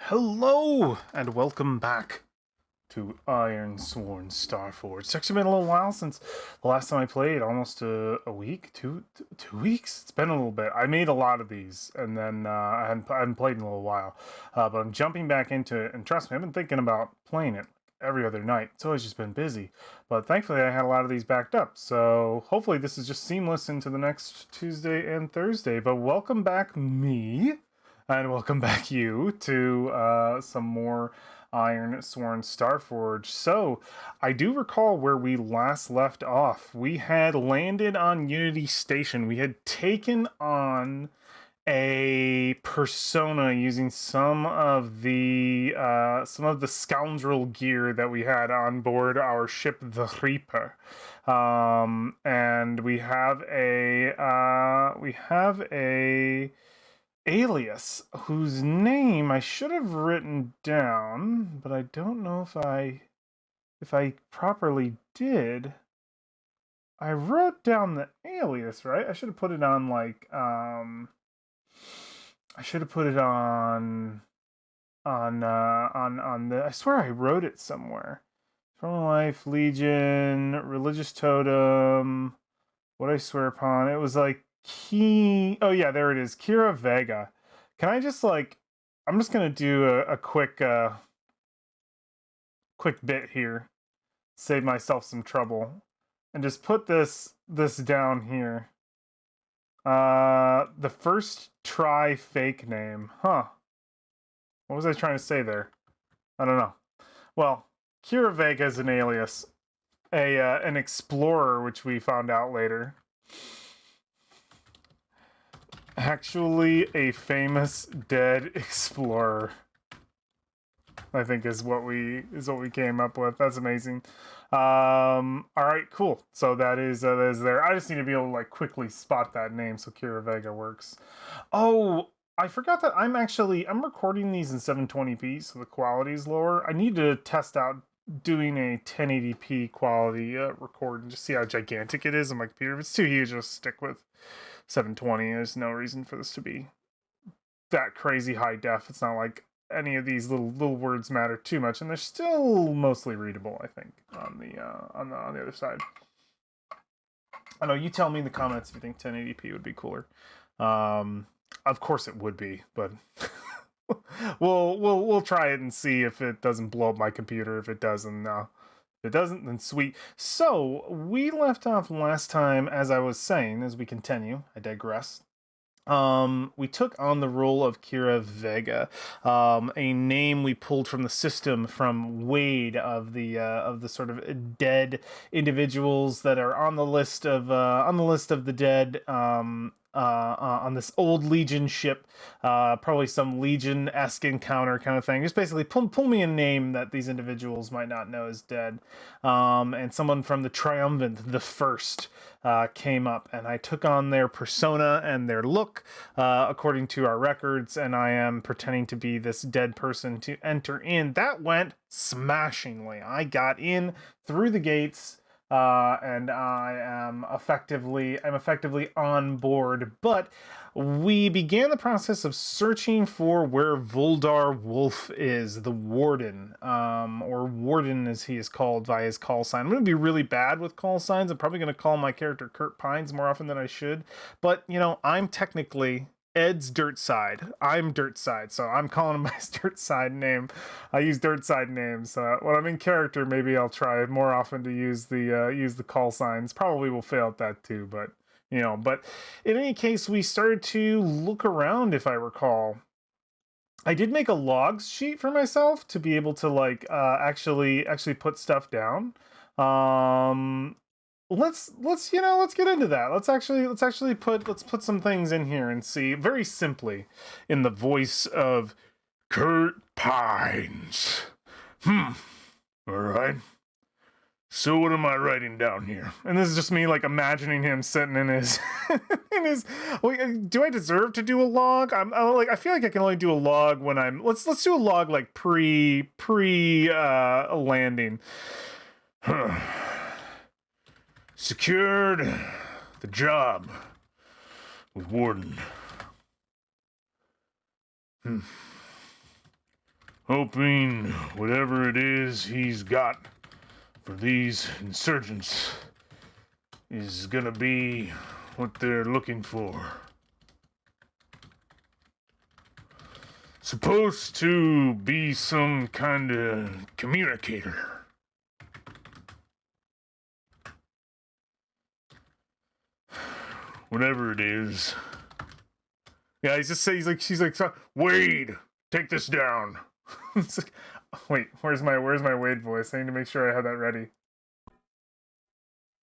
Hello and welcome back to Ironsworn Starforged. It's actually been a little while since the last time I played, almost a week, two weeks. It's been a little bit. I made a lot of these, and then I hadn't played in a little while, but I'm jumping back into it. And trust me, I've been thinking about playing it every other night. It's always just been busy, but thankfully I had a lot of these backed up. So hopefully this is just seamless into the next Tuesday and Thursday. But welcome back, me. And welcome back, you, to some more Ironsworn Starforged. So, I do recall where we last left off. We had landed on Unity Station. We had taken on a persona using some of the scoundrel gear that we had on board our ship, the Reaper. And we have a alias whose name I should have written down, but I don't know if I properly did. I wrote down the alias, right? I should have put it on like I should have put it on the I swear I wrote it somewhere. From Life, Legion, Religious Totem, What I Swear Upon. It was like oh yeah, there it is. Kira Vega. Can I just like I'm just gonna do a quick quick bit here. Save myself some trouble. And just put this down here. The first try fake name. Huh. What was I trying to say there? I don't know. Well, Kira Vega is an alias. An explorer, which we found out later. Actually, a famous dead explorer, I think is what we came up with. That's amazing. All right, cool. So that is there. I just need to be able to like quickly spot that name so Kira Vega works. Oh, I forgot that I'm recording these in 720p, so the quality is lower. I need to test out doing a 1080p quality record and just see how gigantic it is on my computer. If it's too huge, I'll stick with 720. There's no reason for this to be that crazy high def. It's not like any of these little words matter too much, and they're still mostly readable, I think, on the other side. I know, you tell me in the comments if you think 1080p would be cooler. Of course it would be, but we'll try it and see if it doesn't blow up my computer. If it doesn't, then sweet. So we left off last time, as I was saying, as we continue. I digress. We took on the role of Kira Vega, a name we pulled from the system from Wade of the sort of dead individuals that are on the list of the dead. On this old Legion ship, probably some Legion-esque encounter kind of thing. Just basically pull me a name that these individuals might not know is dead. And someone from the Triumvirate, the First, came up, and I took on their persona and their look, according to our records, and I am pretending to be this dead person to enter in. That went smashingly. I got in through the gates. And I'm effectively on board, but we began the process of searching for where Voldar Wolf is, the Warden, or Warden as he is called via his call sign. I'm going to be really bad with call signs. I'm probably going to call my character Kurt Pines more often than I should, but, you know, I'm technically Ed's dirt side. I'm dirt side, so I'm calling him my dirt side name. I use dirt side names. When I'm in character, maybe I'll try more often to use the call signs. Probably will fail at that too, but you know. But in any case, we started to look around. If I recall, I did make a logs sheet for myself to be able to like actually put stuff down. Let's get into that. Let's put some things in here and see very simply in the voice of Kurt Pines. All right. So what am I writing down here? And this is just me like imagining him sitting in his in his. Wait, do I deserve to do a log? I feel like I can only do a log when I'm. Let's do a log like pre landing. Secured the job with Warden. hoping whatever it is he's got for these insurgents is gonna be what they're looking for. Supposed to be some kind of communicator. Whatever it is. Yeah, she's like, Wade, take this down. it's like, wait, where's my Wade voice? I need to make sure I have that ready.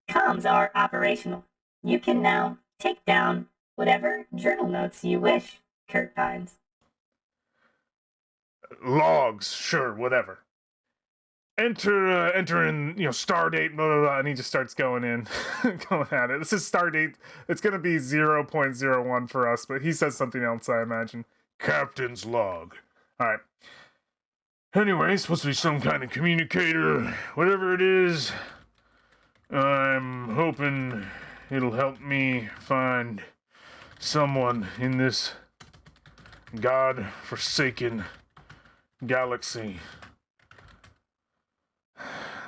Comms are operational. You can now take down whatever journal notes you wish, Kurt Pines. Logs, sure, whatever. Enter in, star date, blah, blah, blah, and he just starts going in, going at it. This is star date. It's going to be 0.01 for us, but he says something else, I imagine. Captain's log. All right. Anyway, supposed to be some kind of communicator. Whatever it is, I'm hoping it'll help me find someone in this God-forsaken galaxy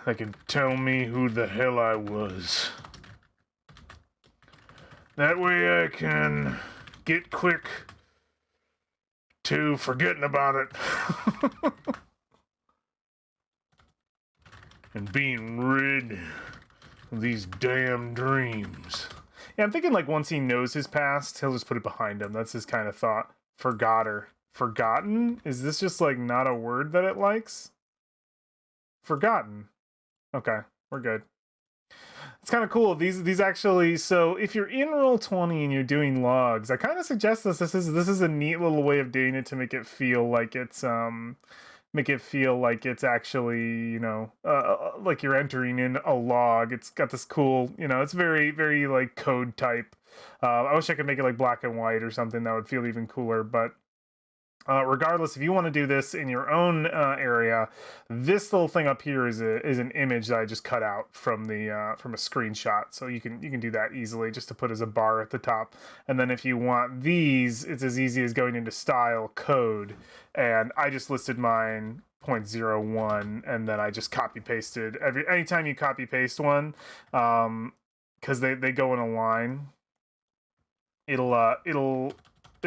that can tell me who the hell I was. That way I can get quick to forgetting about it. And being rid of these damn dreams. Yeah, I'm thinking like once he knows his past, he'll just put it behind him. That's his kind of thought. Forgotter. Forgotten? Is this just like not a word that it likes? Forgotten. Okay, we're good. It's kind of cool. These actually, so if you're in Roll20 and you're doing logs, I kind of suggest this. This is a neat little way of doing it to make it feel like it's actually, like you're entering in a log. It's got this cool, it's very, very like code type. I wish I could make it like black and white or something that would feel even cooler, but regardless, if you want to do this in your own area, this little thing up here is an image that I just cut out from a screenshot. So you can do that easily, just to put as a bar at the top. And then if you want these, it's as easy as going into style code, and I just listed mine 0.01, and then I just copy pasted anytime you copy paste one, because they go in a line. It'll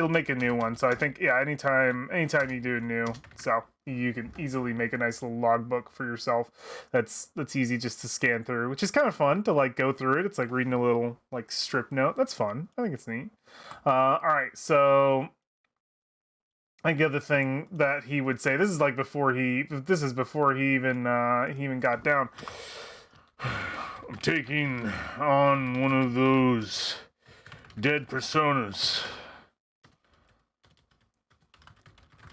make a new one. So I think, yeah, anytime you do a new, so you can easily make a nice little logbook for yourself. That's easy just to scan through, which is kind of fun to like go through it. It's like reading a little like strip note. That's fun. I think it's neat. All right, so I think the other thing that he would say, this is before he even got down. I'm taking on one of those dead personas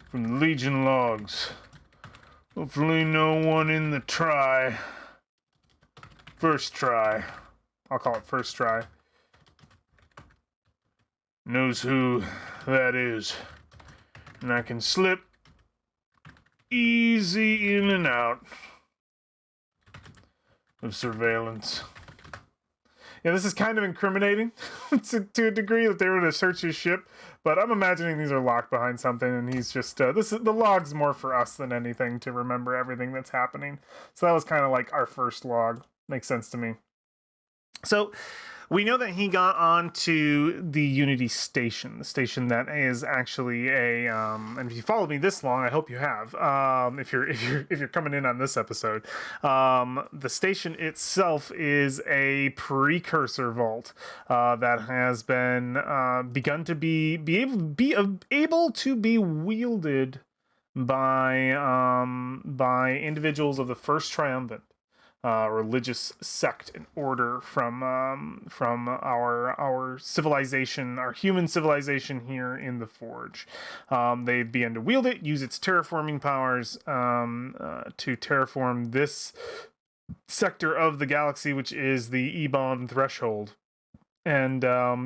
from the Legion logs. Hopefully no one in the first try, I'll call it first try, knows who that is. And I can slip easy in and out of surveillance. Yeah, this is kind of incriminating to a degree that they were to search his ship, but I'm imagining these are locked behind something, and he's just the log's more for us than anything to remember everything that's happening. So that was kind of like our first log. Makes sense to me. So we know that he got onto the Unity station, the station that is actually and if you followed me this long, I hope you have. If you're coming in on this episode, the station itself is a precursor vault that has been begun to be able to be wielded by individuals of the First Triumvirate. Religious sect and order from our civilization, our human civilization here in the Forge. They began to wield it, use its terraforming powers to terraform this sector of the galaxy, which is the Ebon threshold. And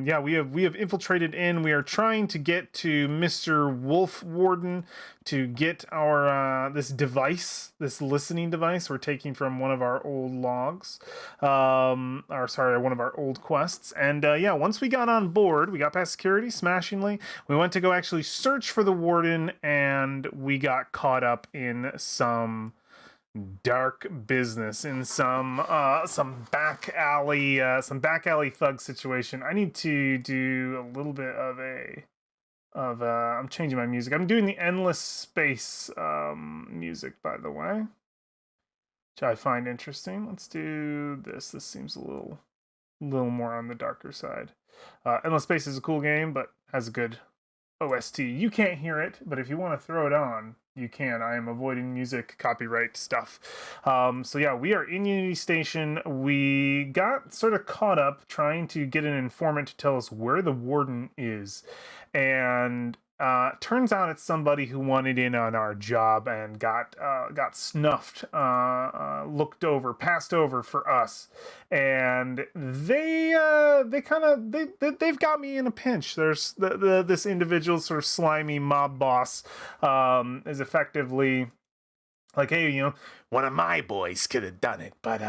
yeah, we have infiltrated in. We are trying to get to Mr. Wolf Warden to get our this device, this listening device we're taking from one of our old logs, or sorry, one of our old quests. And yeah, once we got on board, we got past security smashingly. We went to go actually search for the warden, and we got caught up in dark business in some back alley thug situation. I need to do a little bit of I'm changing my music. I'm doing the endless space music, by the way, which I find interesting. Let's do this. This seems a little more on the darker side. Endless Space is a cool game, but has a good OST. You can't hear it, but if you want to throw it on, you can. I am avoiding music copyright stuff. So yeah, we are in Unity Station. We got sort of caught up trying to get an informant to tell us where the warden is, and turns out it's somebody who wanted in on our job and got snuffed, looked over, passed over for us, and they've got me in a pinch. There's this individual, sort of slimy mob boss, is effectively like, hey, one of my boys could have done it, but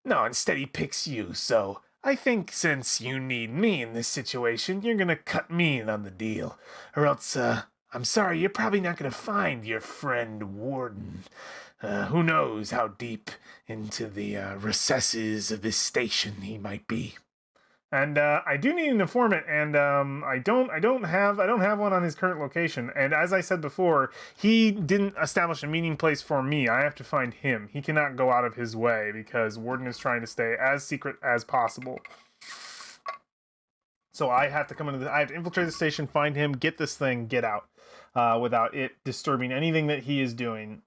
no, instead he picks you. So I think since you need me in this situation, you're gonna cut me in on the deal, or else I'm sorry, you're probably not gonna find your friend Warden. Who knows how deep into the recesses of this station he might be. And I do need an informant, and I don't have one on his current location. And as I said before, he didn't establish a meeting place for me. I have to find him. He cannot go out of his way because Warden is trying to stay as secret as possible. So I have to I have to infiltrate the station, find him, get this thing, get out, without it disturbing anything that he is doing.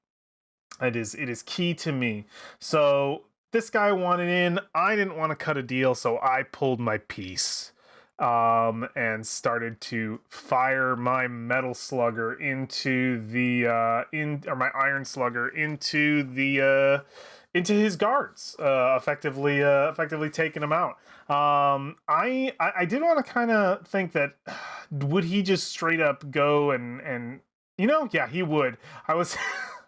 It is key to me. So this guy wanted in. I didn't want to cut a deal, so I pulled my piece, and started to fire my metal slugger into the or my iron slugger into his guards, effectively taking him out. I did want to kind of think that would he just straight up go and yeah, he would. I was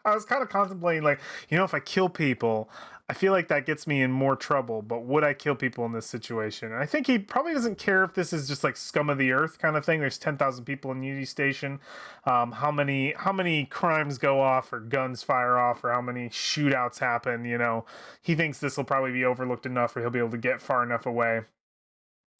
I was kind of contemplating, like, if I kill people, I feel like that gets me in more trouble, but would I kill people in this situation? And I think he probably doesn't care if this is just like scum of the earth kind of thing. There's 10,000 people in Unity Station. How many crimes go off, or guns fire off, or how many shootouts happen, he thinks this will probably be overlooked enough, or he'll be able to get far enough away.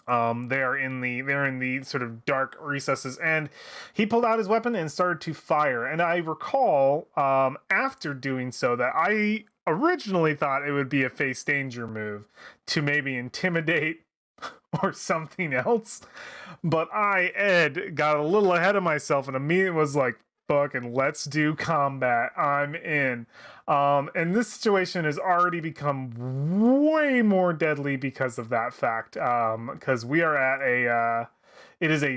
They're in the sort of dark recesses, and he pulled out his weapon and started to fire. And I recall, after doing so, that I originally thought it would be a face danger move to maybe intimidate or something else, but Ed, got a little ahead of myself and immediately was like, fucking let's do combat. I'm in. And this situation has already become way more deadly because of that fact. Because we are at it is a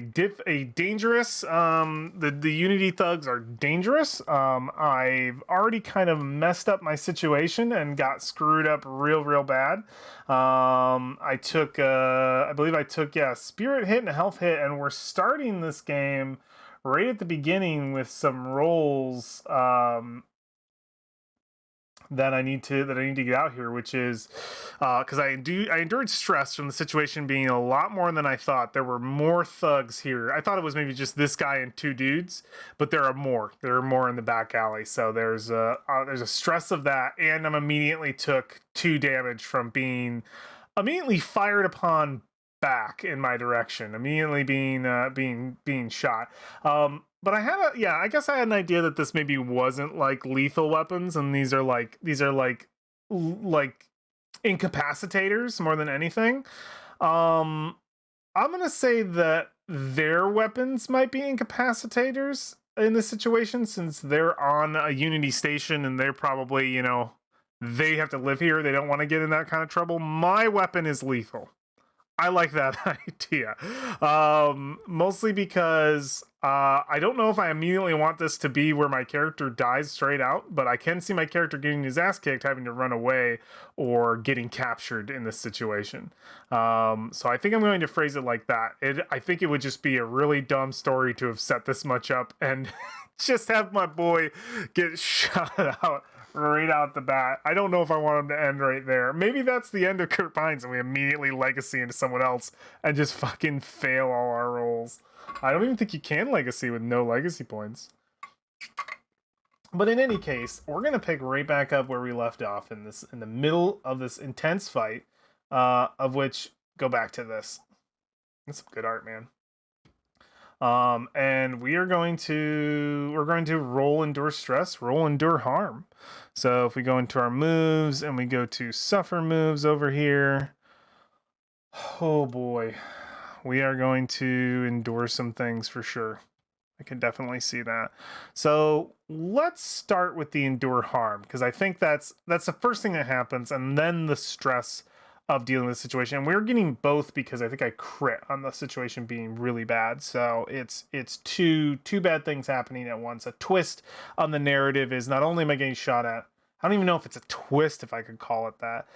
dangerous. The Unity thugs are dangerous. I've already kind of messed up my situation and got screwed up real bad. I took I believe I took a spirit hit and a health hit, and we're starting this game right at the beginning with some rolls that I need to get out here, which is because I endured stress from the situation being a lot more than I thought. There were more thugs here. I thought it was maybe just this guy and two dudes, but there are more. There are more in the back alley. So there's a stress of that, and I'm immediately took 2 damage from being immediately fired upon back in my direction, immediately being shot. But I guess I had an idea that this maybe wasn't like lethal weapons, and these are like incapacitators more than anything. I'm gonna say that their weapons might be incapacitators in this situation, since they're on a Unity station and they're probably, they have to live here. They don't want to get in that kind of trouble. My weapon is lethal. I like that idea. Mostly because I don't know if I immediately want this to be where my character dies straight out, but I can see my character getting his ass kicked, having to run away, or getting captured in this situation. So I think I'm going to phrase it like that. I think it would just be a really dumb story to have set this much up and just have my boy get shot out right out the bat. I don't know if I want him to end right there. Maybe that's the end of Kurt Pines and we immediately legacy into someone else and just fucking fail all our rolls. I don't even think you can legacy with no legacy points. But in any case, we're gonna pick right back up where we left off in the middle of this intense fight, of which go back to this. That's some good art, man. And we're going to roll endure stress, roll endure harm. So if we go into our moves and we go to suffer moves over here, oh boy, we are going to endure some things for sure. I can definitely see that. So let's start with the endure harm, because I think that's the first thing that happens, and then the stress of dealing with the situation. And we're getting both because I think I crit on the situation being really bad. So it's two bad things happening at once. A twist on the narrative is not only am I getting shot at, I don't even know if it's a twist, if I could call it that.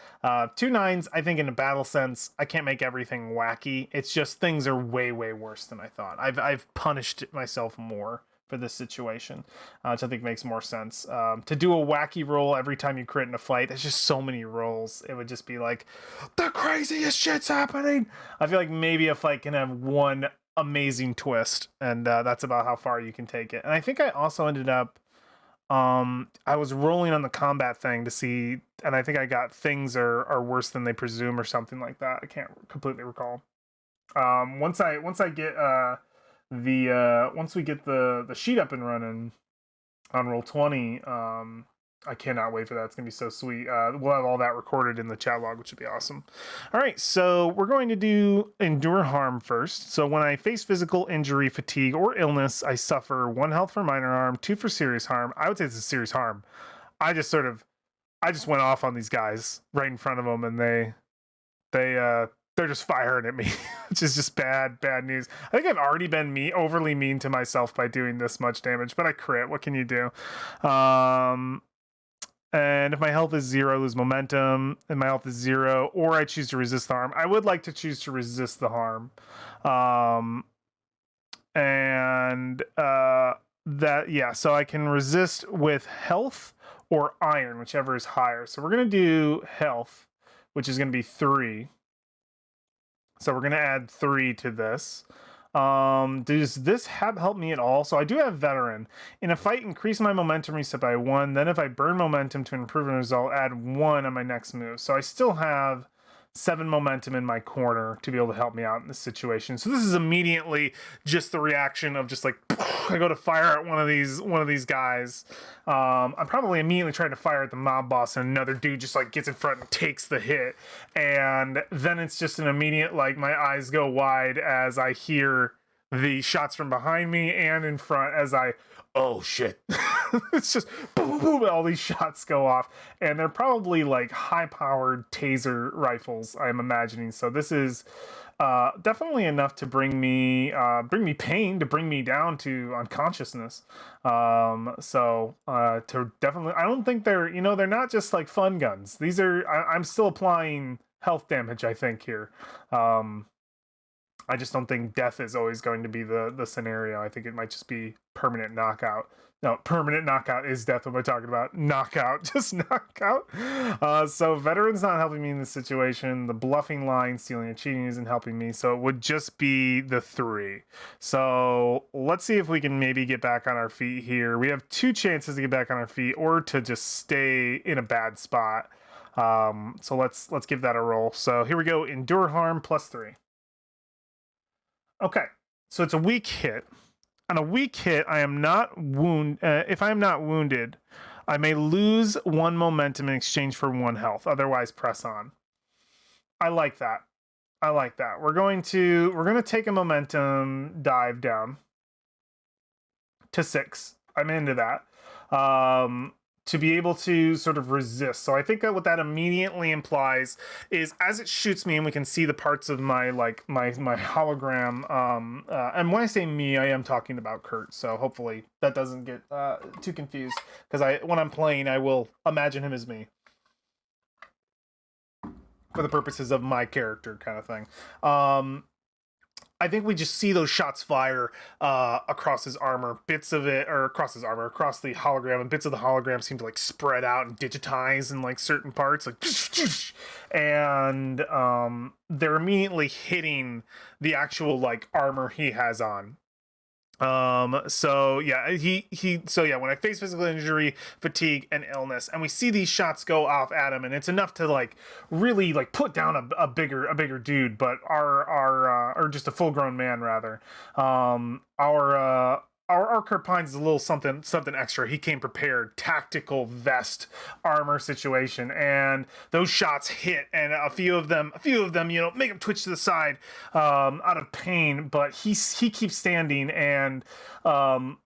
2 9s, I think in a battle sense, I can't make everything wacky. It's just things are way worse than I thought. I've punished myself more for this situation, which I think makes more sense. To do a wacky roll every time you crit in a fight, there's just so many rolls. It would just be like, the craziest shit's happening. I feel like maybe a fight can have one amazing twist, and that's about how far you can take it. And I think I also ended up, I was rolling on the combat thing to see, and I think I got things are worse than they presume or something like that. I can't completely recall. Once I get once we get the sheet up and running on Roll20, I cannot wait for that. It's gonna be so sweet. We'll have all that recorded in the chat log, which would be awesome. All right, so we're going to do endure harm first. So when I face physical injury, fatigue, or illness, I suffer 1 health for minor harm, 2 for serious harm. I would say it's a serious harm. I just went off on these guys right in front of them, and they're just firing at me, which is just bad news. I think I've already been overly mean to myself by doing this much damage, but I crit. What can you do? And if my health is 0, lose momentum, and my health is 0, or I choose to resist the harm. I would like to choose to resist the harm. So I can resist with health or iron, whichever is higher. So we're going to do health, which is going to be 3. So we're going to add 3 to this. Does this help me at all? So I do have veteran. In a fight, increase my momentum reset by 1. Then if I burn momentum to improve a result, add 1 on my next move. So I still have 7 momentum in my corner to be able to help me out in this situation. So this is immediately just the reaction of just like, I go to fire at one of these guys. I'm probably immediately trying to fire at the mob boss, and another dude just like gets in front and takes the hit. And then it's just an immediate, like, my eyes go wide as I hear the shots from behind me and in front as oh shit. It's just boom, boom, boom, all these shots go off, and they're probably like high-powered taser rifles, I'm imagining. So this is definitely enough to bring me pain, to bring me down to unconsciousness. To definitely, I don't think they're not just like fun guns. These are, I'm still applying health damage, I think, here. I just don't think death is always going to be the scenario. I think it might just be permanent knockout. No, permanent knockout is death. What am I talking about? Knockout, just knockout. So veteran's not helping me in this situation. The bluffing, lying, stealing, and cheating isn't helping me. So it would just be the 3. So let's see if we can maybe get back on our feet here. We have 2 chances to get back on our feet, or to just stay in a bad spot. So let's give that a roll. So here we go. Endure harm +3. Okay, so it's a weak hit. On a weak hit, I am not if I am not wounded, I may lose 1 momentum in exchange for 1 health. Otherwise, press on. I like that. We're going to take a momentum dive down to 6. I'm into that. to be able to sort of resist. So I think that what that immediately implies is as it shoots me, and we can see the parts of my my hologram. And when I say me, I am talking about Kurt. So hopefully that doesn't get too confused, because when I'm playing, I will imagine him as me for the purposes of my character, kind of thing. I think we just see those shots fire across his armor, bits of it, or across his armor, across the hologram, and bits of the hologram seem to like spread out and digitize in like certain parts, like, and they're immediately hitting the actual like armor he has on. So yeah, so yeah, when I face physical injury, fatigue, and illness, and we see these shots go off at him, and it's enough to like really like put down a bigger dude, but our or just a full grown man rather. Our Kurt Pines is a little something extra. He came prepared, tactical vest, armor situation, and those shots hit, and a few of them, you know, make him twitch to the side out of pain. But he keeps standing and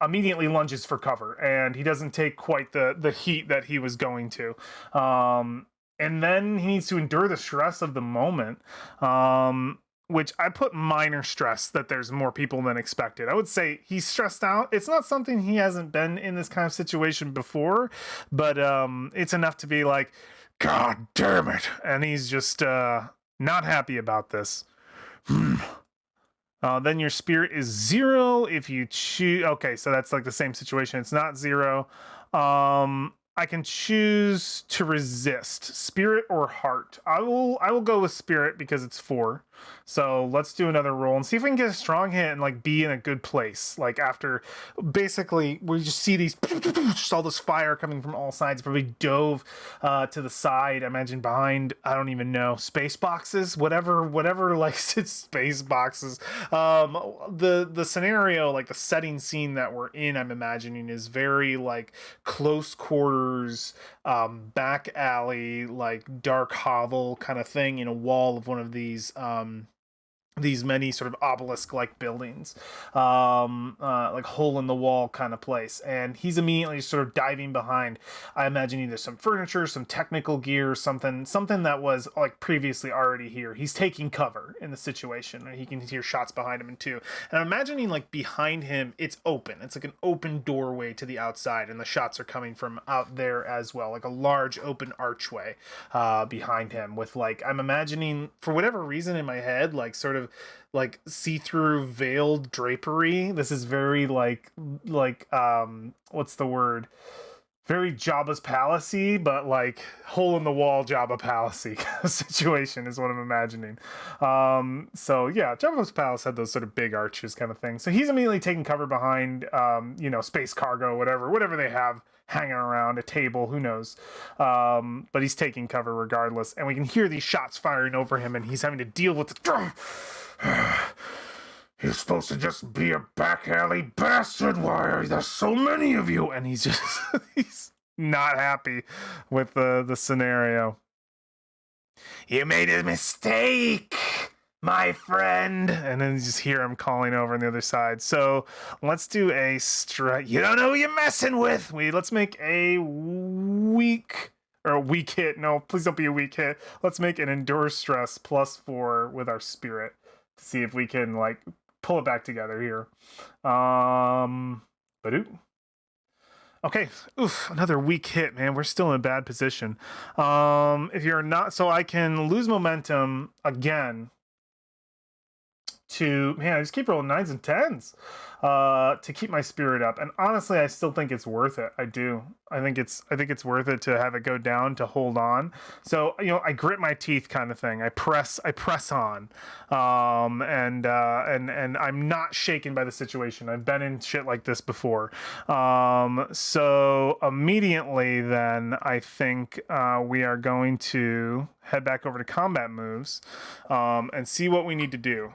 immediately lunges for cover, and he doesn't take quite the heat that he was going to. And then he needs to endure the stress of the moment. Which I put minor stress that there's more people than expected. I would say he's stressed out. It's not something he hasn't been in this kind of situation before, but it's enough to be like, God damn it. And he's just not happy about this. Then your spirit is 0 if you choose. Okay, so that's like the same situation. It's not 0. I can choose to resist spirit or heart. I will go with spirit because it's 4. So let's do another roll and see if we can get a strong hit and like be in a good place. Like after basically we just see these just all this fire coming from all sides. Probably dove to the side. Imagine behind, I don't even know, space boxes, whatever like it's space boxes. The scenario, like the setting scene that we're in, I'm imagining is very like close quarters, back alley, like dark hovel kind of thing in a wall of one of these many sort of obelisk like buildings, like hole in the wall kind of place, and he's immediately sort of diving behind. I imagine either some furniture, some technical gear, something that was like previously already here. He's taking cover in the situation, and he can hear shots behind him too. And I'm imagining like behind him it's open, it's like an open doorway to the outside, and the shots are coming from out there as well, like a large open archway behind him with like, I'm imagining for whatever reason in my head, like sort of like see-through veiled drapery. This is very like what's the word, very Jabba's palace-y, but like hole in the wall Jabba palace-y kind of situation is what I'm imagining. So yeah, Jabba's palace had those sort of big arches kind of thing. So he's immediately taking cover behind you know, space cargo, whatever they have hanging around, a table, who knows. But he's taking cover regardless, and we can hear these shots firing over him, and he's having to deal with the You're supposed to just be a back alley bastard. Why are there so many of you? And he's just he's not happy with the scenario. You made a mistake, my friend. And then you just hear him calling over on the other side. So let's do a strike. You don't know who you're messing with. Let's make a weak hit. No, please don't be a weak hit. Let's make an endure stress +4 with our spirit to see if we can like pull it back together here. Okay, oof, another weak hit, man. We're still in a bad position. If you're not, so I can lose momentum again to, man, I just keep rolling 9s and 10s to keep my spirit up. And honestly, I still think it's worth it. I do. I think it's worth it to have it go down to hold on. So, you know, I grit my teeth kind of thing. I press on. And I'm not shaken by the situation. I've been in shit like this before. So immediately then I think we are going to head back over to combat moves and see what we need to do.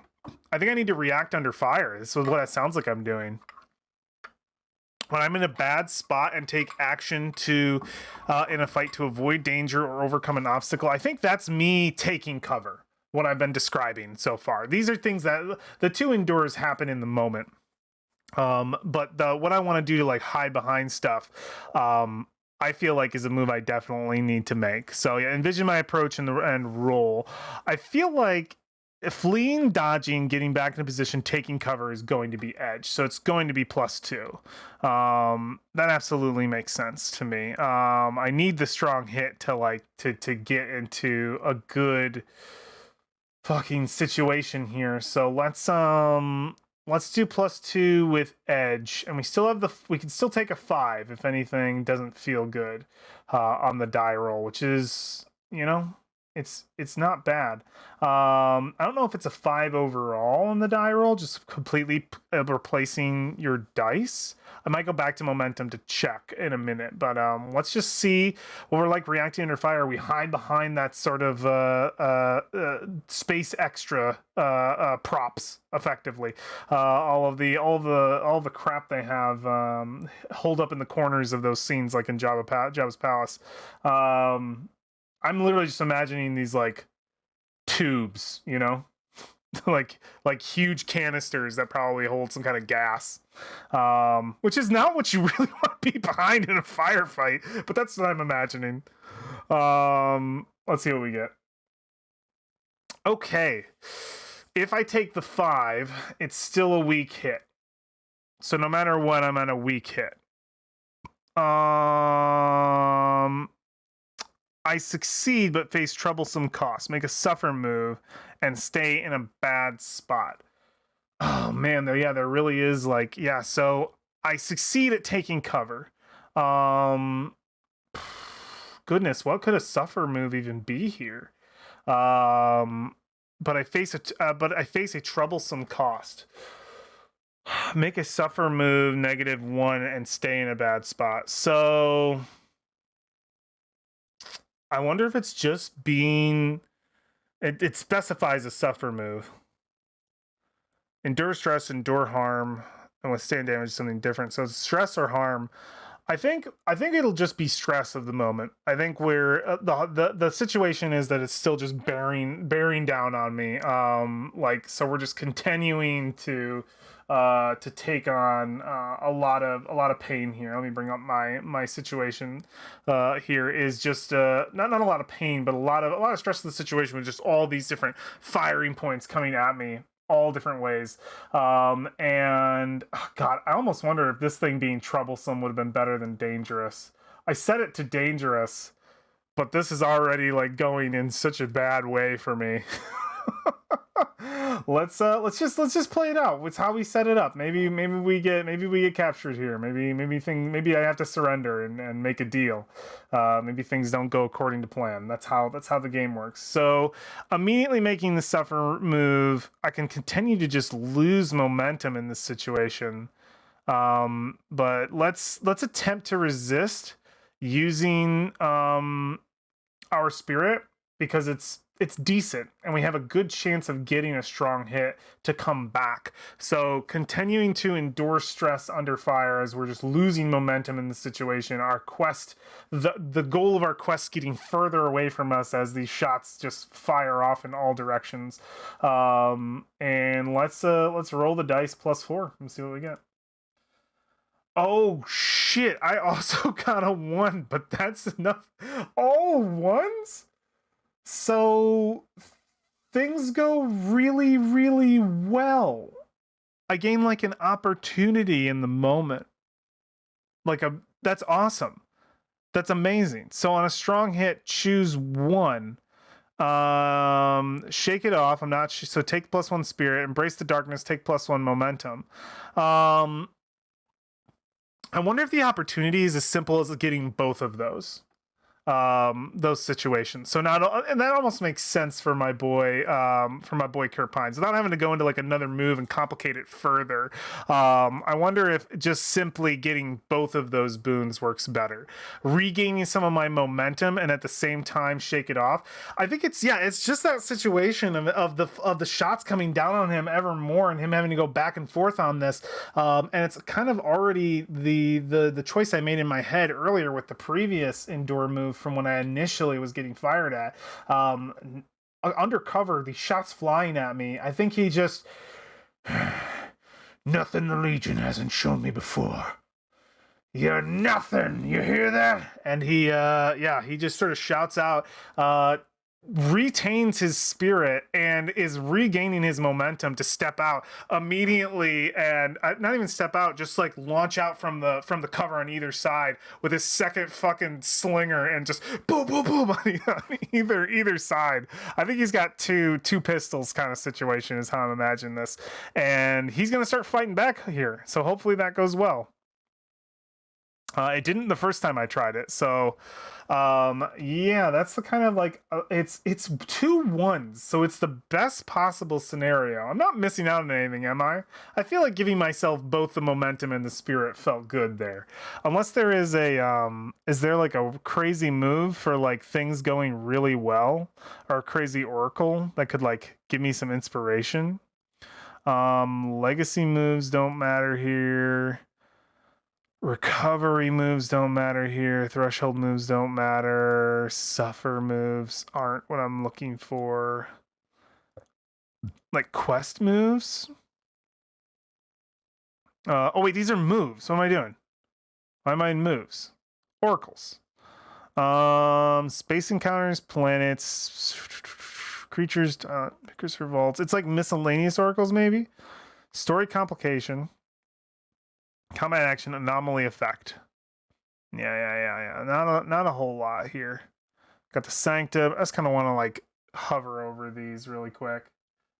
I think I need to react under fire. This is what it sounds like I'm doing. When I'm in a bad spot and take action to in a fight to avoid danger or overcome an obstacle, I think that's me taking cover, what I've been describing so far. These are things that the 2 endures happen in the moment. But what I want to do to like hide behind stuff, I feel like is a move I definitely need to make. So yeah, envision my approach and roll. I feel like fleeing, dodging, getting back in a position, taking cover is going to be edge. So it's going to be +2. That absolutely makes sense to me. I need the strong hit to like to get into a good fucking situation here. So let's do +2 with edge, and we can still take a 5 if anything doesn't feel good on the die roll, which is, you know, it's not bad. I don't know if it's a 5 overall on the die roll, just completely replacing your dice. I might go back to momentum to check in a minute, but let's just see what we're like reacting under fire. We hide behind that sort of space extra props, effectively. All the crap they have hold up in the corners of those scenes, like in Jabba's palace. I'm literally just imagining these like tubes, you know, like huge canisters that probably hold some kind of gas, which is not what you really want to be behind in a firefight, but that's what I'm imagining. Let's see what we get. Okay, if I take the 5, it's still a weak hit, so no matter what, I'm at a weak hit. I succeed but face troublesome costs. Make a suffer move and stay in a bad spot. Oh man, there really is like, yeah, so I succeed at taking cover. Um Goodness, what could a suffer move even be here? But I face a troublesome cost. Make a suffer move -1 and stay in a bad spot. So I wonder if it's just being. It specifies a suffer move. Endure stress, endure harm, and withstand damage is something different. So it's stress or harm. I think it'll just be stress of the moment. I think we're the situation is that it's still just bearing down on me. Like, so we're just continuing to take on a lot of pain here. Let me bring up my situation. Here is just not a lot of pain, but a lot of stress in the situation with just all these different firing points coming at me all different ways. And oh God, I almost wonder if this thing being troublesome would have been better than dangerous. I set it to dangerous, but this is already like going in such a bad way for me. Let's just play it out. It's how we set it up. Maybe we get captured here. Maybe I have to surrender and make a deal. Maybe things don't go according to plan. That's how the game works. So immediately making the suffer move, I can continue to just lose momentum in this situation. But let's attempt to resist using our spirit, because it's decent and we have a good chance of getting a strong hit to come back. So continuing to endure stress under fire as we're just losing momentum in the situation. Our quest, the goal of our quest, getting further away from us as these shots just fire off in all directions. And let's roll the dice +4 and see what we get. Oh shit, I also got a 1, but that's enough. All 1s? So things go really, really well. I gain like an opportunity in the moment. That's awesome. That's amazing. So on a strong hit, choose 1. Shake it off. I'm not so take +1 spirit, embrace the darkness, take +1 momentum. I wonder if the opportunity is as simple as getting both of those situations. So now, and that almost makes sense for my boy Kurt Pines, without having to go into like another move and complicate it further. I wonder if just simply getting both of those boons works better, regaining some of my momentum and at the same time shake it off. I think it's just that situation of the shots coming down on him ever more and him having to go back and forth on this. And it's kind of already the choice I made in my head earlier with the previous endure move from when I initially was getting fired at. Undercover, these shots flying at me. I think he just nothing the Legion hasn't shown me before. "You're nothing. You hear that?" And he just sort of shouts out, retains his spirit and is regaining his momentum to step out immediately, and not even step out, just like launch out from the cover on either side with his second fucking slinger and just boom boom boom on either side. I think he's got two pistols kind of situation is how I'm imagining this, and he's gonna start fighting back here. So hopefully that goes well. It didn't the first time I tried it, so yeah, that's the kind of like it's 2-1s, so it's the best possible scenario. I'm not missing out on anything, am I? I feel like giving myself both the momentum and the spirit felt good there. Unless there is there like a crazy move for like things going really well, or a crazy oracle that could like give me some inspiration. Legacy moves don't matter here. Recovery moves don't matter here. Threshold moves don't matter. Suffer moves aren't what I'm looking for. Like quest moves? Oh wait, these are moves. What am I doing? Why am I in moves? Oracles. Space encounters, planets, creatures, pickers for vaults. It's like miscellaneous oracles, maybe. Story complication. Combat action, anomaly effect. Yeah. Not a whole lot here. Got the Sanctum. I just kind of want to like hover over these really quick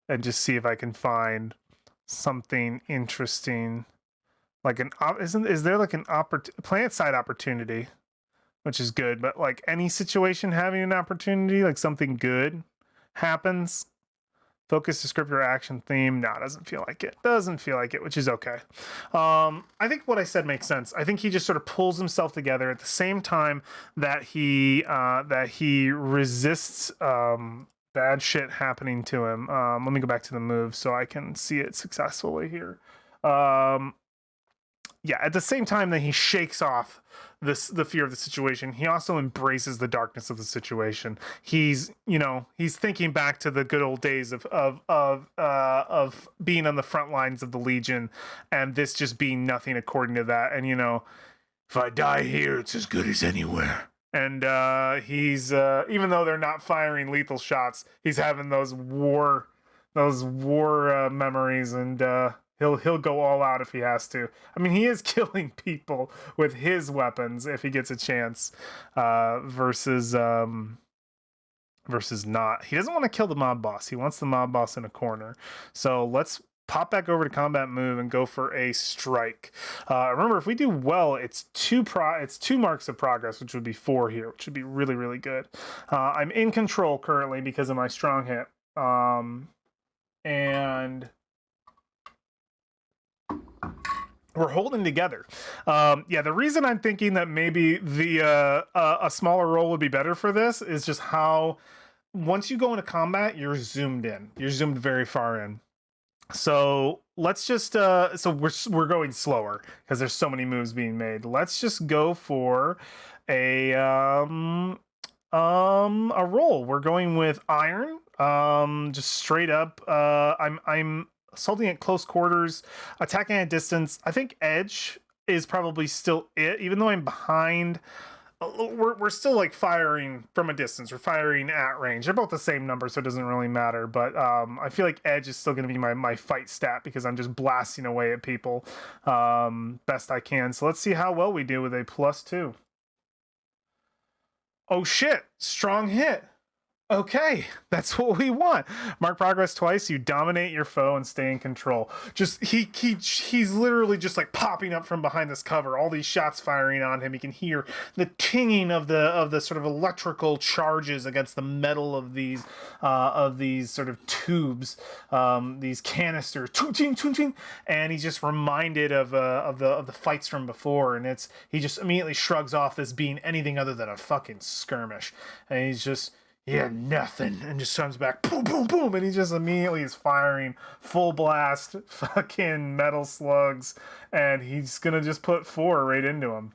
and just see if I can find something interesting. Like is there like an planet side opportunity, which is good, but like any situation having an opportunity, like something good happens. Focus descriptor action theme. No, doesn't feel like it. Doesn't feel like it, which is okay. I think what I said makes sense. I think he just sort of pulls himself together at the same time that he resists bad shit happening to him. Let me go back to the move so I can see it successfully here. Yeah, at the same time that he shakes off the fear of the situation, he also embraces the darkness of the situation. He's thinking back to the good old days of being on the front lines of the Legion, and this just being nothing according to that. And if I die here, it's as good as anywhere. And he's even though they're not firing lethal shots, he's having those war memories, and he'll go all out if he has to. I mean, he is killing people with his weapons if he gets a chance, versus not. He doesn't want to kill the mob boss. He wants the mob boss in a corner. So let's pop back over to combat move and go for a strike. Remember, if we do well, it's two marks of progress, which would be 4 here, which would be really, really good. I'm in control currently because of my strong hit. And we're holding together. Yeah, the reason I'm thinking that maybe a smaller roll would be better for this is just how once you go into combat, you're zoomed in. You're zoomed very far in. So let's just so we're going slower because there's so many moves being made. Let's just go for a roll. We're going with iron. Just straight up. I'm assaulting at close quarters, attacking at distance. I think edge is probably still it, even though I'm behind. We're still like firing from a distance. We're firing at range. They're both the same number, so it doesn't really matter. But I feel like edge is still going to be my fight stat because I'm just blasting away at people best I can. So let's see how well we do with a +2. Oh shit! Strong hit. Okay, that's what we want. Mark progress twice. You dominate your foe and stay in control. Just he's literally just like popping up from behind this cover. All these shots firing on him. You can hear the tinging of the sort of electrical charges against the metal of these sort of tubes, these canisters. And he's just reminded of the fights from before, and he just immediately shrugs off this being anything other than a fucking skirmish, and he's just. Yeah, nothing. And just comes back, boom, boom, boom. And he just immediately is firing full blast fucking metal slugs. And he's going to just put 4 right into him.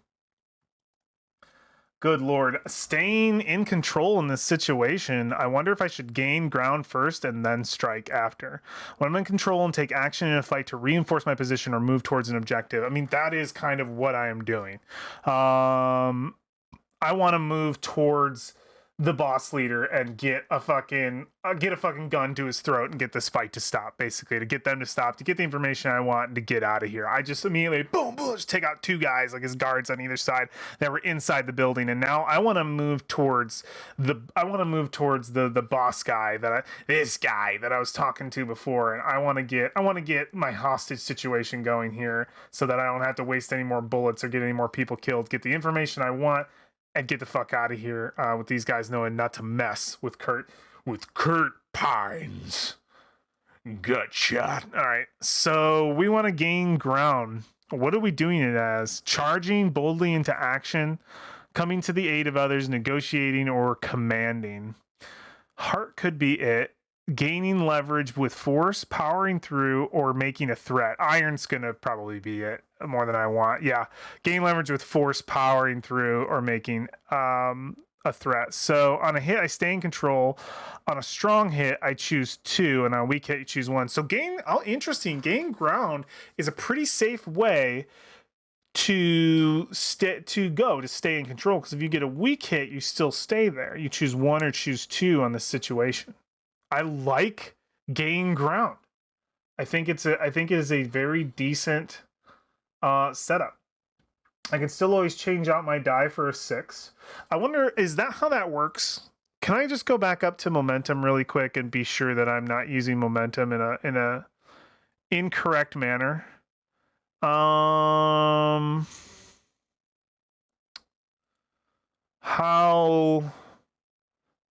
Good lord. Staying in control in this situation, I wonder if I should gain ground first and then strike after. When I'm in control and take action in a fight to reinforce my position or move towards an objective. I mean, that is kind of what I am doing. I want to move towards the boss leader and get a fucking gun to his throat and get this fight to stop, basically, to get them to stop, to get the information I want and to get out of here. I just immediately boom boom just take out two guys, like his guards on either side that were inside the building, and now I want to move towards the boss guy this guy that I was talking to before, and I want to get my hostage situation going here so that I don't have to waste any more bullets or get any more people killed, get the information I want and get the fuck out of here with these guys knowing not to mess with Kurt Pines. Gotcha. All right, so we want to gain ground. What are we doing it as? Charging boldly into action, coming to the aid of others, negotiating, or commanding. Heart could be it. Gaining leverage with force, powering through, or making a threat. Iron's gonna probably be it more than I want. Yeah, gain leverage with force, powering through, or making a threat. So on a hit, I stay in control. On a strong hit, I choose 2, and on a weak hit, you choose 1. So interesting. Gain ground is a pretty safe way to stay in control, because if you get a weak hit, you still stay there. You choose 1 or choose 2 on this situation. I like gain ground. I think it is a very decent setup. I can still always change out my die for a 6. I wonder, is that how that works? Can I just go back up to momentum really quick and be sure that I'm not using momentum in a incorrect manner?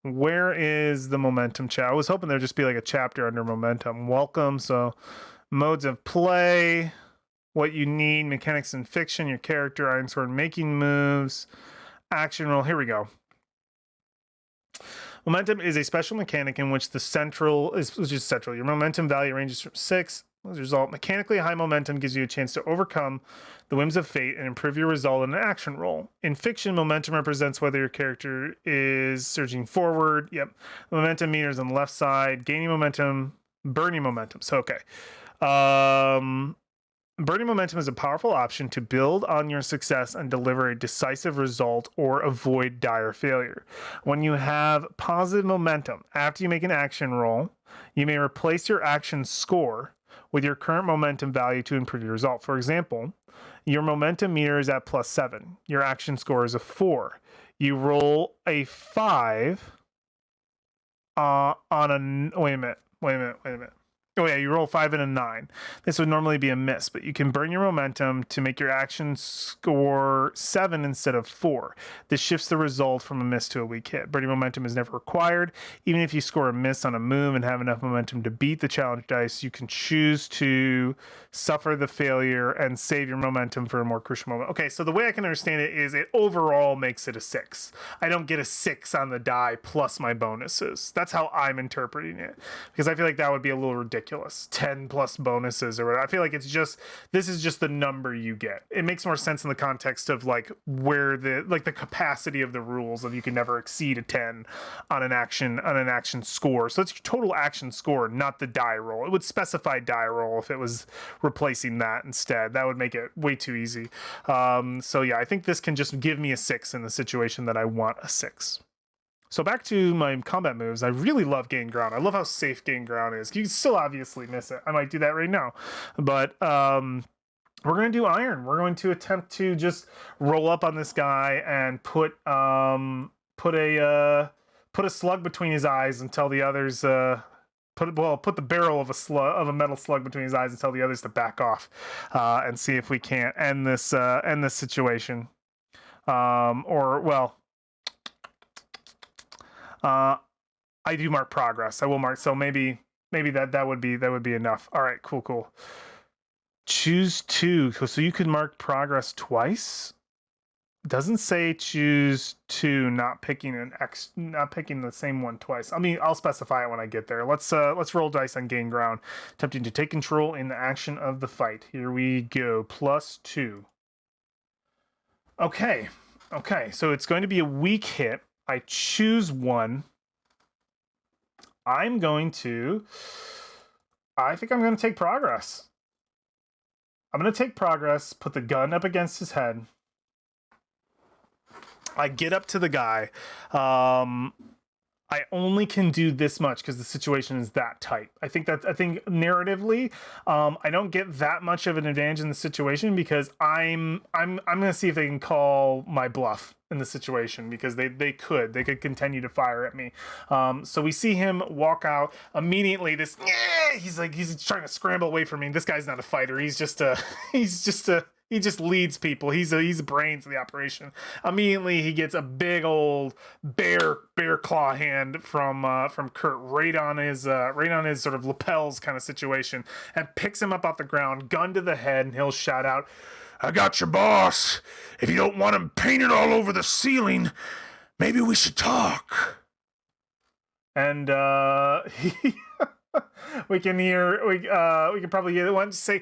Where is the momentum chat? I was hoping there'd just be like a chapter under momentum. Welcome. So modes of play, what you need, mechanics and fiction, your character, Iron Sword, making moves, action roll. Here we go. Momentum is a special mechanic in which your momentum value ranges from 6. As a result, mechanically high momentum gives you a chance to overcome the whims of fate and improve your result in an action roll. In fiction, momentum represents whether your character is surging forward. Yep. The momentum meter is on the left side. Gaining momentum, burning momentum. So, okay. Burning momentum is a powerful option to build on your success and deliver a decisive result or avoid dire failure. When you have positive momentum, after you make an action roll, you may replace your action score with your current momentum value to improve your result. For example, your momentum meter is at +7. Your action score is a 4. You roll a 5 on a... Wait a minute. Oh yeah, you roll 5 and a 9. This would normally be a miss, but you can burn your momentum to make your action score 7 instead of 4. This shifts the result from a miss to a weak hit. Burning momentum is never required. Even if you score a miss on a move and have enough momentum to beat the challenge dice, you can choose to suffer the failure and save your momentum for a more crucial moment. Okay, so the way I can understand it is it overall makes it a 6. I don't get a 6 on the die plus my bonuses. That's how I'm interpreting it, because I feel like that would be a little ridiculous. 10 plus bonuses or whatever. I feel like this is just the number you get. It makes more sense in the context of like where the capacity of the rules of you can never exceed a 10 on an action score. So it's your total action score, not the die roll. It would specify die roll if it was replacing that instead. That would make it way too easy. So yeah, I think this can just give me a 6 in the situation that I want a 6. So back to my combat moves. I really love gain ground. I love how safe gain ground is. You can still obviously miss it. I might do that right now. But we're going to do iron. We're going to attempt to just roll up on this guy and put a slug between his eyes and tell the others put the barrel of a metal slug between his eyes and tell the others to back off, and see if we can't end this situation. I do mark progress. I will mark. So maybe that would be enough. All right, cool. Choose 2. So you can mark progress twice. It doesn't say choose 2, not picking the same one twice. I mean, I'll specify it when I get there. Let's roll dice on gain ground, attempting to take control in the action of the fight. Here we go. +2. Okay. Okay, so it's going to be a weak hit. I choose one. I'm going to. I think I'm going to take progress. I'm going to take progress, put the gun up against his head. I get up to the guy. I only can do this much because the situation is that tight. I think narratively, I don't get that much of an advantage in the situation because I'm gonna see if they can call my bluff in the situation because they could continue to fire at me. So we see him walk out immediately. He's trying to scramble away from me. This guy's not a fighter. He's just a he just leads people. He's the brains of the operation. Immediately, he gets a big old bear claw hand from Kurt right on his sort of lapels kind of situation, and picks him up off the ground, gun to the head, and he'll shout out, I got your boss. If you don't want him painted all over the ceiling, maybe we should talk. And we can probably hear the one say,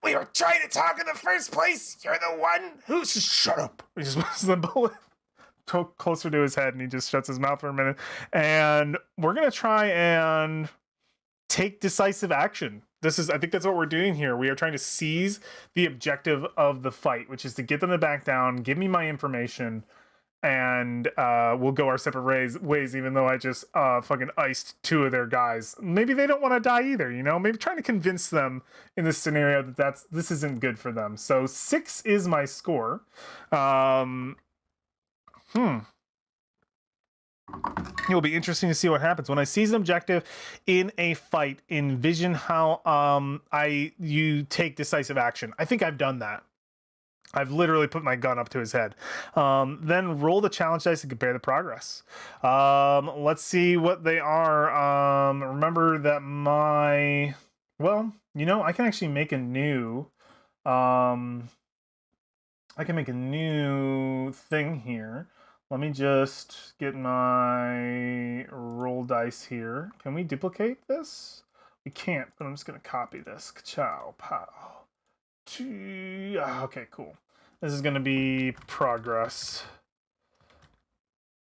we were trying to talk in the first place. You're the one who shut up. He just puts the bullet closer to his head, and he just shuts his mouth for a minute. And we're gonna try and take decisive action. I think that's what we're doing here. We are trying to seize the objective of the fight, which is to get them to back down, give me my information, and we'll go our separate ways, even though I just fucking iced two of their guys. Maybe they don't want to die either, you know? Maybe trying to convince them in this scenario that this isn't good for them. So 6 is my score. It will be interesting to see what happens when I seize an objective in a fight. Envision how you take decisive action. I think I've done that. I've literally put my gun up to his head. Then roll the challenge dice and compare the progress. Let's see what they are. Remember that I can actually make a new. I can make a new thing here. Let me just get my roll dice here. Can we duplicate this? We can't, but I'm just gonna copy this. Ka-chow, pow. Okay, cool. This is gonna be progress.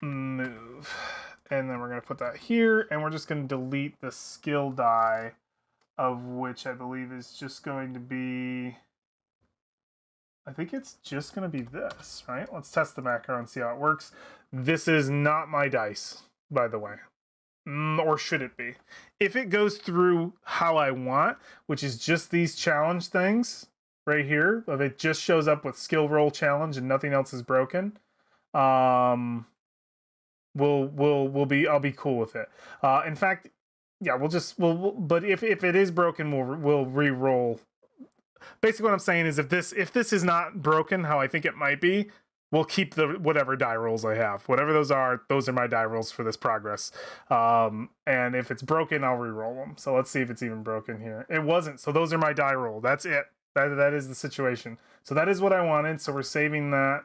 Move. And then we're gonna put that here, and we're just gonna delete the skill die, of which I believe is just going to be... I think it's just going to be this, right? Let's test the macro and see how it works. This is not my dice, by the way. Or should it be? If it goes through how I want, which is just these challenge things right here, if it just shows up with skill roll challenge and nothing else is broken, I'll be cool with it. In fact, yeah, but if it is broken, we'll re-roll. Basically what I'm saying is if this is not broken how I think it might be, we'll keep the whatever die rolls I have. Whatever those are my die rolls for this progress. And if it's broken, I'll re-roll them. So let's see if it's even broken here. It wasn't, so those are my die roll. That's it. That is the situation. So that is what I wanted. So we're saving that.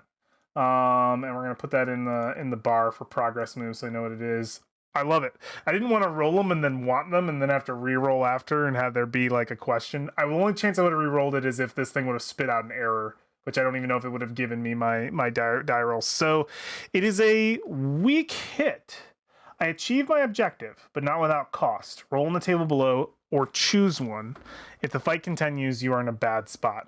And we're gonna put that in the bar for progress moves so I know what it is. I love it. I didn't want to roll them and then want them and then have to re-roll after and have there be like a question. The only chance I would have re-rolled it is if this thing would have spit out an error, which I don't even know if it would have given me my die roll. So it is a weak hit. I achieved my objective, but not without cost. Roll on the table below or choose one. If the fight continues, you are in a bad spot.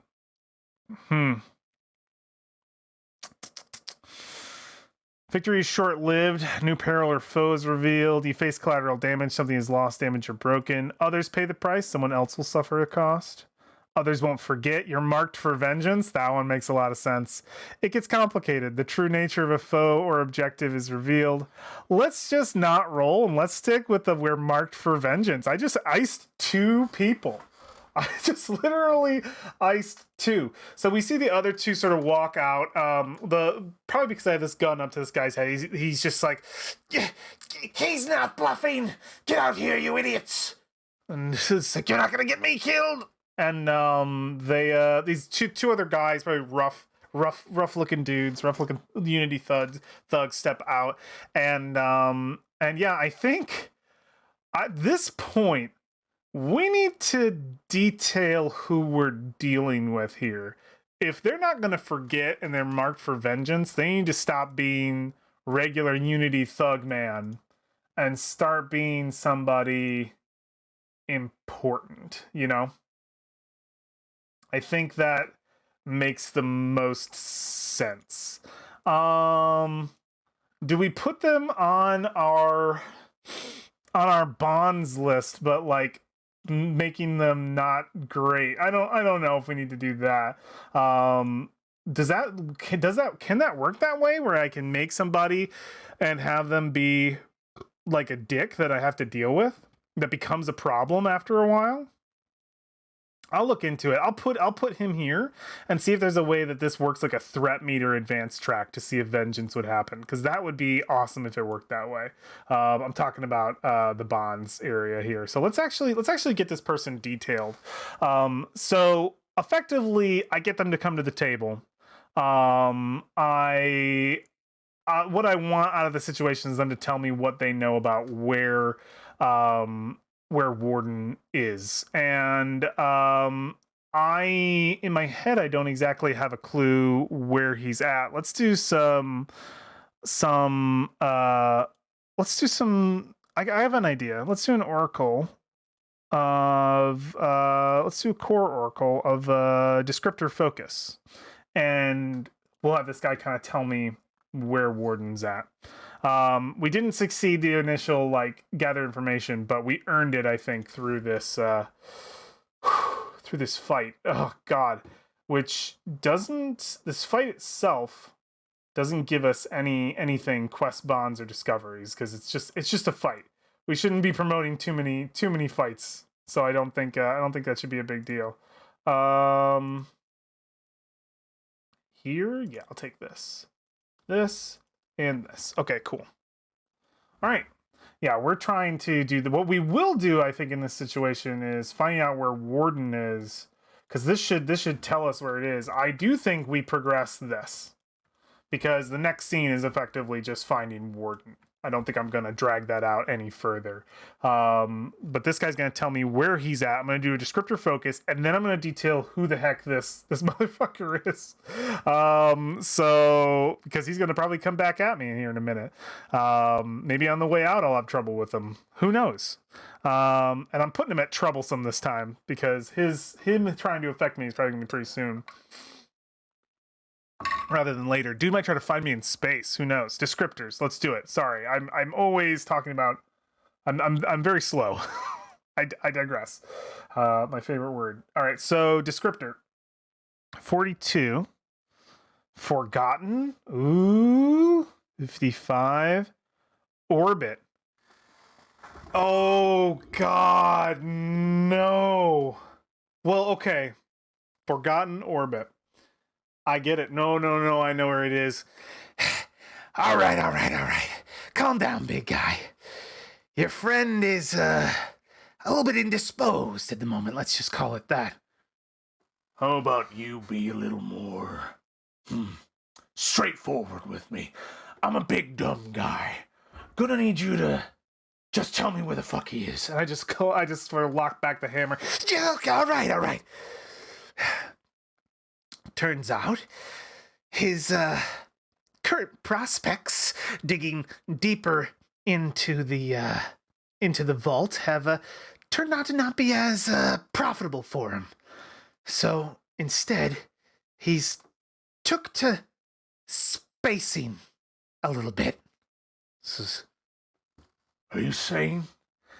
Victory is short-lived. New peril or foe is revealed. You face collateral damage. Something is lost, damaged, or broken. Others pay the price. Someone else will suffer a cost. Others won't forget. You're marked for vengeance. That one makes a lot of sense. It gets complicated. The true nature of a foe or objective is revealed. Let's just not roll and let's stick with the we're marked for vengeance. I just iced 2 people. I just literally iced 2. So we see the other 2 sort of walk out. Probably because I have this gun up to this guy's head. He's just like, he's not bluffing. Get out here, you idiots. And it's like, you're not gonna get me killed. And these two other guys, probably rough looking dudes, rough looking Unity thugs step out. And yeah, I think at this point we need to detail who we're dealing with here, if they're not going to forget and they're marked for vengeance, they need to stop being regular Unity thug man and start being somebody important, you know? I think that makes the most sense. Do we put them on our bonds list, but like making them not great? I don't know if we need to do that. Does that can that work that way where I can make somebody and have them be like a dick that I have to deal with that becomes a problem after a while? I'll look into it. I'll put him here and see if there's a way that this works like a threat meter advanced track to see if vengeance would happen, because that would be awesome if it worked that way. I'm talking about the bonds area here. So let's actually get this person detailed. So effectively, I get them to come to the table. I what I want out of the situation is them to tell me what they know about where Warden is. And I in my head I don't exactly have a clue where he's at. Let's do some let's do some I have an idea. Let's do an oracle of let's do a core oracle of descriptor focus. And we'll have this guy kind of tell me where Warden's at. We didn't succeed the initial like gather information, but we earned it, I think, through this through this fight. Oh God, which doesn't this fight itself doesn't give us anything quest bonds or discoveries, because it's just a fight. We shouldn't be promoting too many fights, so I don't think that should be a big deal. Here, yeah, I'll take this, and this. Okay, cool. All right. Yeah, we're trying to do what we will do, I think, in this situation is finding out where Warden is, because this should tell us where it is. I do think we progress this, because the next scene is effectively just finding Warden. I don't think I'm going to drag that out any further. But this guy's going to tell me where he's at. I'm going to do a descriptor focus, and then I'm going to detail who the heck this motherfucker is. So, because he's going to probably come back at me here in a minute. Maybe on the way out I'll have trouble with him. Who knows? And I'm putting him at troublesome this time, because him trying to affect me is probably going to be pretty soon, rather than later. Dude might try to find me in space. Who knows? Descriptors. Let's do it. Sorry, I'm always talking about. I'm very slow. I digress. My favorite word. All right. So descriptor. 42. Forgotten. Ooh. 55. Orbit. Oh God, no. Well, okay. Forgotten orbit. I get it. No, I know where it is. All right. Calm down, big guy. Your friend is, a little bit indisposed at the moment. Let's just call it that. How about you be a little more straightforward with me? I'm a big dumb guy. Gonna need you to just tell me where the fuck he is. And I just sort of lock back the hammer. All right. Turns out his current prospects digging deeper into the vault have turned out to not be as profitable for him. So instead, he's took to spacing a little bit. Are you saying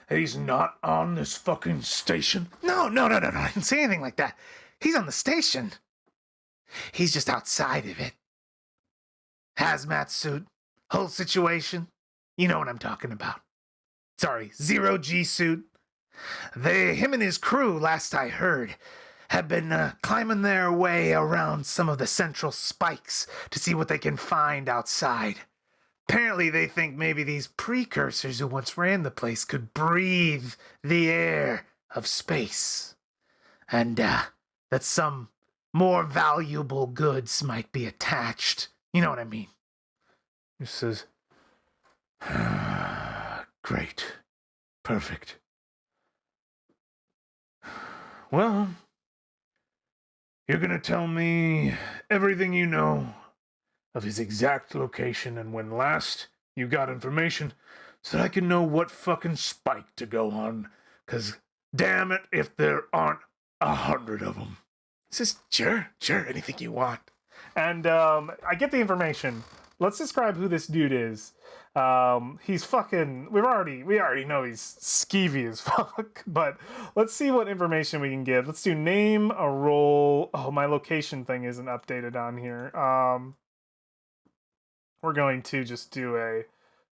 that he's not on this fucking station? No. I didn't say anything like that. He's on the station. He's just outside of it. Hazmat suit, whole situation. You know what I'm talking about. Sorry, zero G suit. Him and his crew, last I heard, have been climbing their way around some of the central spikes to see what they can find outside. Apparently they think maybe these precursors who once ran the place could breathe the air of space. And that some more valuable goods might be attached. You know what I mean? He says, great. Perfect. Well, You're gonna tell me everything you know of his exact location and when last you got information so that I can know what fucking spike to go on. Cause damn it if there aren't 100 of them. Sure, anything you want. And I get the information. Let's describe who this dude is. He's fucking. We already know he's skeevy as fuck. But let's see what information we can get. Let's do name, a role. Oh, my location thing isn't updated on here. We're going to just do a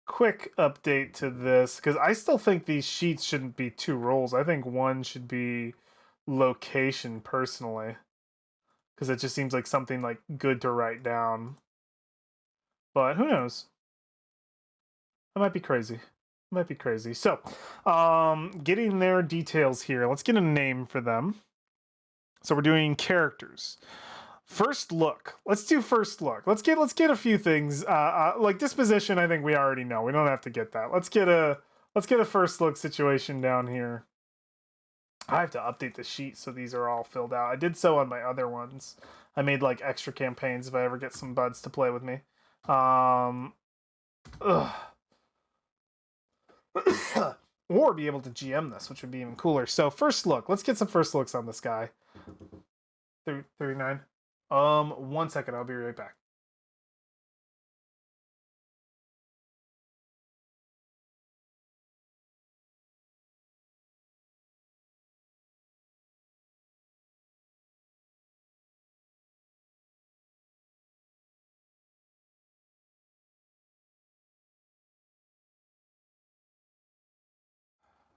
quick update to this because I still think these sheets shouldn't be 2 roles. I think one should be location personally, because it just seems like something like good to write down. But who knows? I might be crazy. Might be crazy. So, getting their details here. Let's get a name for them. So we're doing characters. First look. Let's do first look. Let's get a few things. Like disposition, I think we already know. We don't have to get that. Let's get a first look situation down here. I have to update the sheet so these are all filled out. I did so on my other ones. I made like extra campaigns if I ever get some buds to play with me. Or be able to GM this, which would be even cooler. So first look. Let's get some first looks on this guy. 39. 1 second. I'll be right back.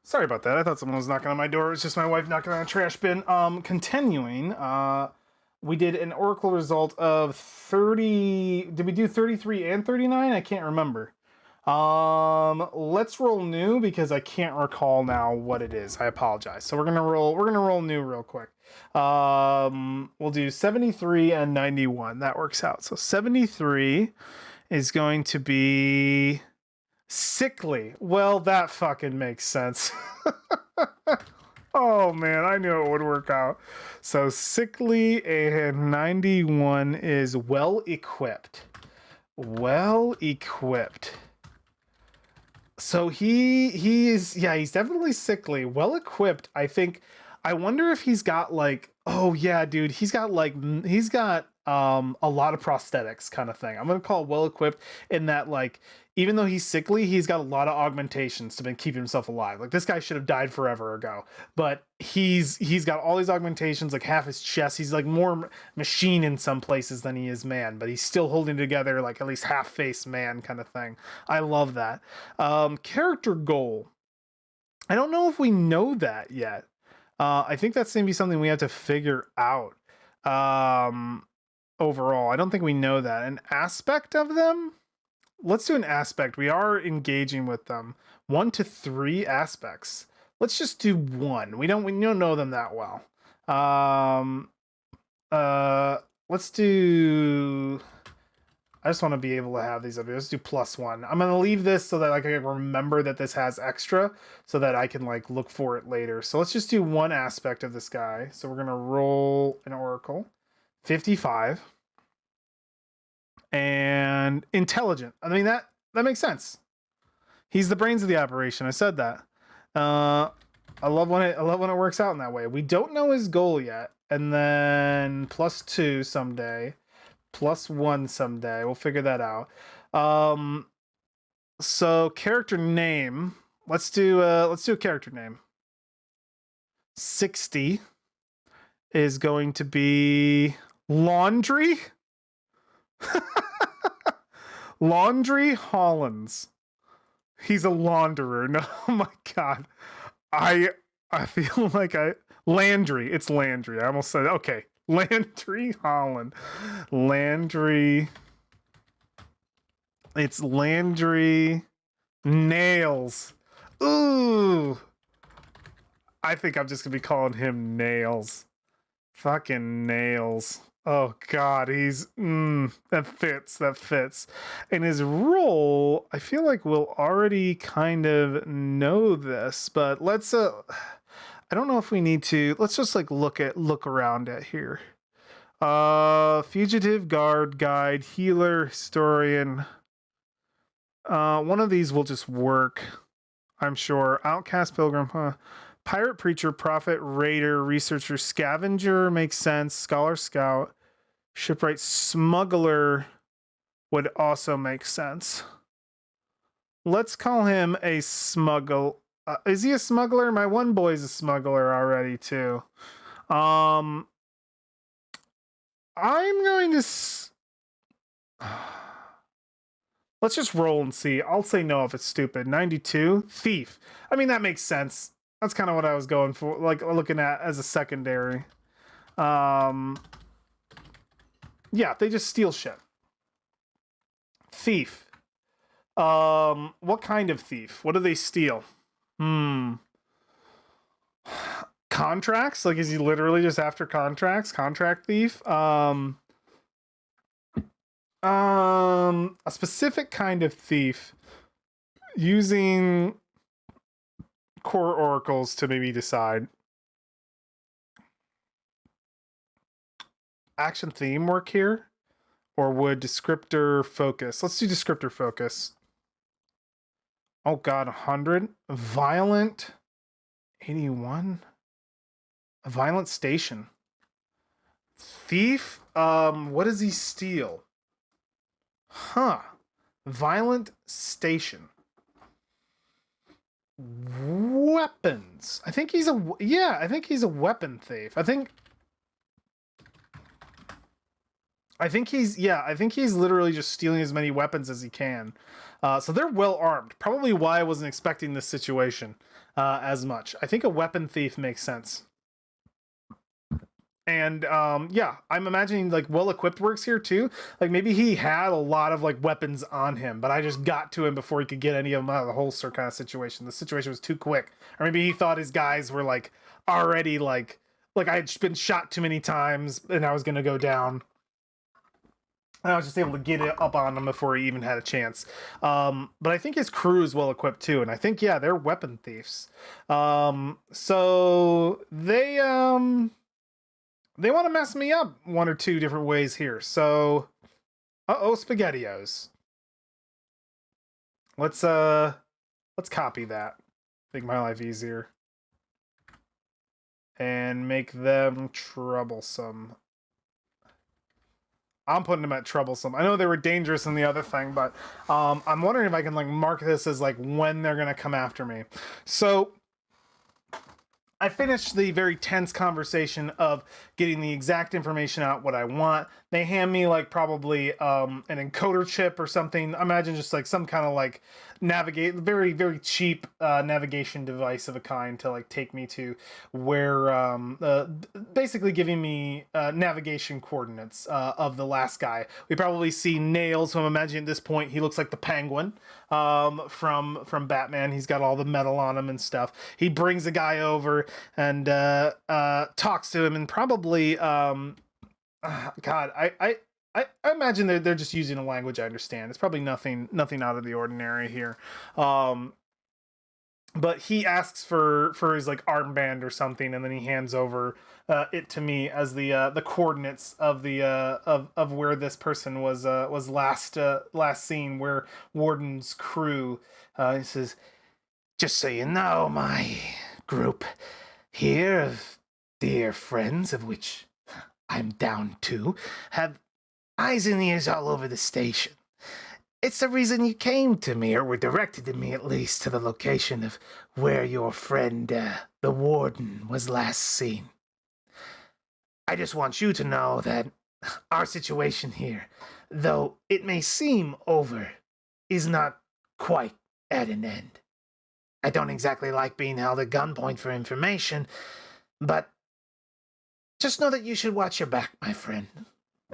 Sorry about that. I thought someone was knocking on my door. It was just my wife knocking on a trash bin. Continuing, we did an Oracle result of 30. Did we do 33 and 39? I can't remember. Let's roll new because I can't recall now what it is. I apologize. So we're gonna roll new real quick. We'll do 73 and 91. That works out. So 73 is going to be sickly. Well, that fucking makes sense. Oh man, I knew it would work out. So sickly and 91 is well equipped. Well equipped. So he's definitely sickly. Well equipped. I wonder if he's got like, oh yeah, dude, he's got a lot of prosthetics kind of thing. I'm gonna call it well equipped in that, like, even though he's sickly, he's got a lot of augmentations to keep himself alive. Like, this guy should have died forever ago, but he's got all these augmentations, like half his chest. He's like more machine in some places than he is man, but he's still holding together like at least half face man kind of thing. I love that. Character goal. I don't know if we know that yet. I think that's gonna be something we have to figure out. Overall, I don't think we know that. An aspect of them? Let's do an aspect. We are engaging with them. 1 to 3 aspects. Let's just do 1. We don't know them that well. Let's do. I just want to be able to have these up here. Let's do +1. I'm gonna leave this so that I can remember that this has extra, so that I can like look for it later. So let's just do 1 aspect of this guy. So we're gonna roll an oracle. 55. And intelligent. I mean, that makes sense. He's the brains of the operation. I said that. I love when it works out in that way. We don't know his goal yet. And then +2 someday, +1 someday. We'll figure that out. So character name. Let's do a character name. 60 is going to be Laundry. Laundry Hollins. He's a launderer. No, oh my god. I feel like Landry. It's Landry. I almost said okay. Landry Holland. Landry. It's Landry Nails. Ooh. I think I'm just gonna be calling him Nails. Fucking Nails. Oh god, he's that fits. And his role, I feel like we'll already kind of know this, but let's I don't know if we need to. Let's just like look around at here. Fugitive, guard, guide, healer, historian. One of these will just work, I'm sure. Outcast, pilgrim, huh? Pirate, preacher, prophet, raider, researcher, scavenger makes sense. Scholar, scout, shipwright, smuggler would also make sense. Let's call him a smuggle. Is he a smuggler? My one boy's a smuggler already too. I'm going to. Let's just roll and see. I'll say no if it's stupid. 92 thief. I mean that makes sense. That's kind of what I was going for, like looking at as a secondary. Yeah, they just steal shit. Thief. What kind of thief? What do they steal? Contracts? Like, is he literally just after contracts? Contract thief? A specific kind of thief using core oracles to maybe decide. Action theme work here? Or would descriptor focus? Let's do descriptor focus. Oh god, 100. Violent 81. A violent station. Thief? What does he steal? Huh. Violent station. Weapons. I think he's a weapon thief. I think he's literally just stealing as many weapons as he can. So they're well armed. Probably why I wasn't expecting this situation as much. I think a weapon thief makes sense. And I'm imagining like well equipped works here too. Like maybe he had a lot of like weapons on him, but I just got to him before he could get any of them out of the holster kind of situation. The situation was too quick. Or maybe he thought his guys were like already like I had been shot too many times and I was gonna go down. And I was just able to get it up on him before he even had a chance. But I think his crew is well equipped too, and I think they're weapon thieves. So they want to mess me up one or two different ways here. So, SpaghettiOs. Let's copy that. Make my life easier. And make them troublesome. I'm putting them at troublesome. I know they were dangerous in the other thing, but I'm wondering if I can like mark this as like when they're gonna come after me. So I finished the very tense conversation of getting the exact information out what I want. They hand me like probably an encoder chip or something. I imagine just like some kind of like very, very cheap navigation device of a kind to like take me to where basically giving me navigation coordinates of the last guy. We probably see Nails, who I'm imagining at this point he looks like the Penguin from Batman. He's got all the metal on him and stuff. He brings a guy over and talks to him and probably I imagine they're just using a language I understand. It's probably nothing out of the ordinary here. But he asks for his like armband or something, and then he hands over it to me as the coordinates of the of where this person was last seen, where Warden's crew. He says, Just so you know, my group here of dear friends, of which I'm down to, have eyes and ears all over the station. It's the reason you came to me, or were directed to me at least, to the location of where your friend, the Warden, was last seen. I just want you to know that our situation here, though it may seem over, is not quite at an end. I don't exactly like being held at gunpoint for information, but just know that you should watch your back, my friend.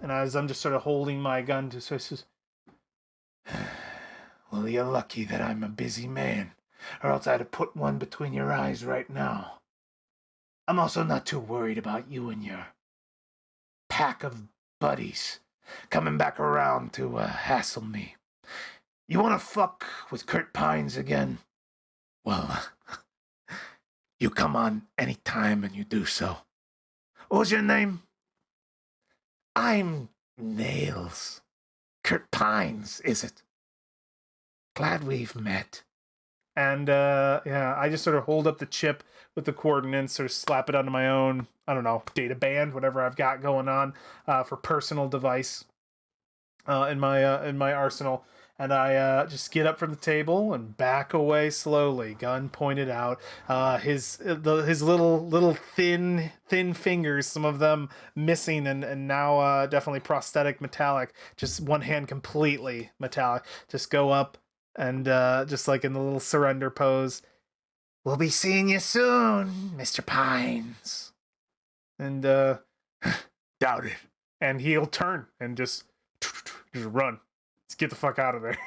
and as I'm just sort of holding my gun to, so he says, Well, you're lucky that I'm a busy man, or else I'd have put one between your eyes right now. I'm also not too worried about you and your pack of buddies coming back around to hassle me. You want to fuck with Kurt Pines again? Well, you come on any time and you do so. What was your name? I'm Nails. Kurt Pines, is it? Glad we've met. And yeah, I just sort of hold up the chip with the coordinates, or slap it onto my own, I don't know, data band, whatever I've got going on for personal device in my arsenal. And I just get up from the table and back away slowly, gun pointed out. His little thin fingers, some of them missing, and now definitely prosthetic metallic. Just one hand completely metallic. Just go up and just like in the little surrender pose. We'll be seeing you soon, Mr. Pines. And Doubt it. and he'll turn and just run. Let's get the fuck out of there.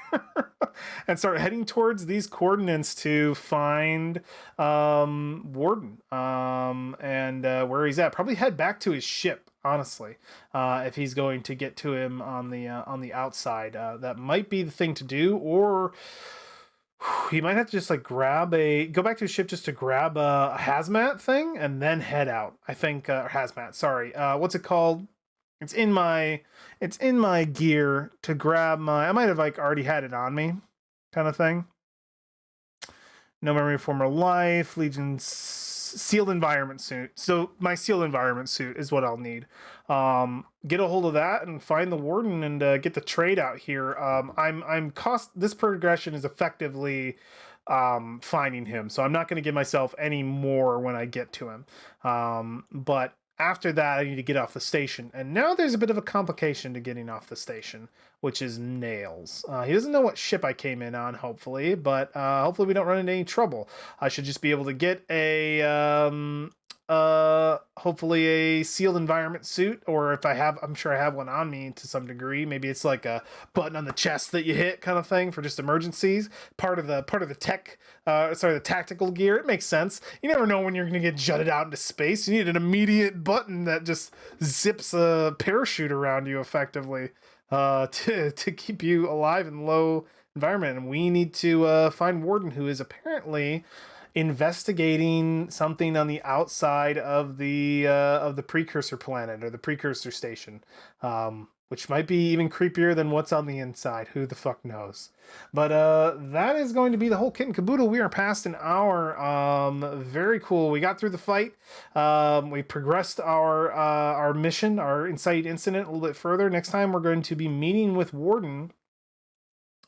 And start heading towards these coordinates to find Warden. And where he's at. Probably head back to his ship, honestly. If he's going to get to him on the outside. That might be the thing to do, or he might have to just like go back to his ship just to grab a hazmat thing and then head out. I think hazmat, sorry. What's it called? It's in my gear to grab I might have like already had it on me, kind of thing. No memory of former life, Legion's sealed environment suit. So my sealed environment suit is what I'll need. Get a hold of that and find the Warden and get the trade out here. This progression is effectively finding him, so I'm not going to give myself any more when I get to him. But after that, I need to get off the station. And now there's a bit of a complication to getting off the station, which is Nails. He doesn't know what ship I came in on, hopefully, but hopefully we don't run into any trouble. I should just be able to get hopefully a sealed environment suit, or if I have, I'm sure I have one on me to some degree. Maybe it's like a button on the chest that you hit kind of thing for just emergencies. Part of the the tactical gear. It makes sense. You never know when you're going to get jutted out into space. You need an immediate button that just zips a parachute around you effectively to keep you alive in low environment. And we need to find Warden, who is apparently investigating something on the outside of the precursor planet, or the precursor station, which might be even creepier than what's on the inside. Who the fuck knows? But that is going to be the whole kit and caboodle. We are past an hour. Very cool. We got through the fight. We progressed our mission, our inciting incident, a little bit further. Next time we're going to be meeting with Warden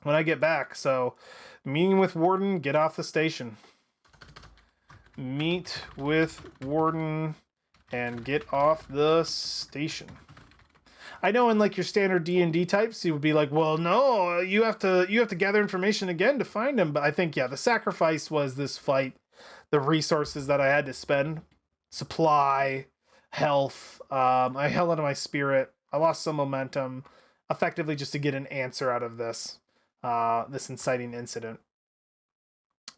when I get back. So meeting with Warden, get off the station. Meet with Warden and get off the station. I know in like your standard D&D types, you would be like, well, no, you have to gather information again to find him. But I think, yeah, the sacrifice was this fight, the resources that I had to spend, supply, health. I held onto my spirit. I lost some momentum, effectively just to get an answer out of this inciting incident.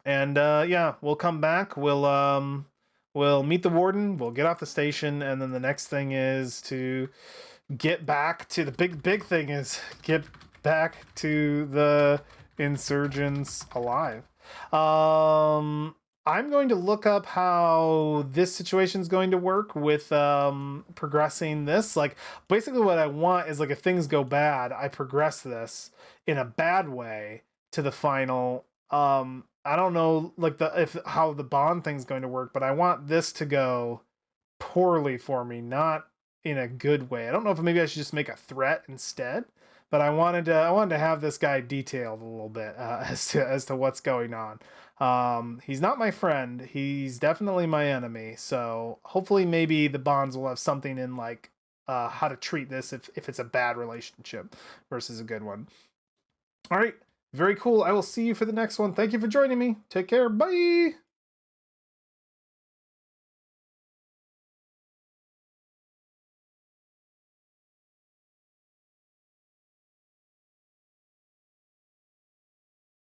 And yeah, we'll come back. We'll meet the Warden. We'll get off the station, and then the next thing is to get back to the big thing is get back to the insurgents alive. I'm going to look up how this situation is going to work with progressing this. Like, basically what I want is, like, if things go bad, I progress this in a bad way to the final. I don't know, like, how the bond thing's going to work, but I want this to go poorly for me, not in a good way. I don't know if maybe I should just make a threat instead, but I wanted to have this guy detailed a little bit as to what's going on. He's not my friend. He's definitely my enemy. So hopefully maybe the bonds will have something in, like, how to treat this if it's a bad relationship versus a good one. All right. Very cool. I will see you for the next one. Thank you for joining me. Take care. Bye.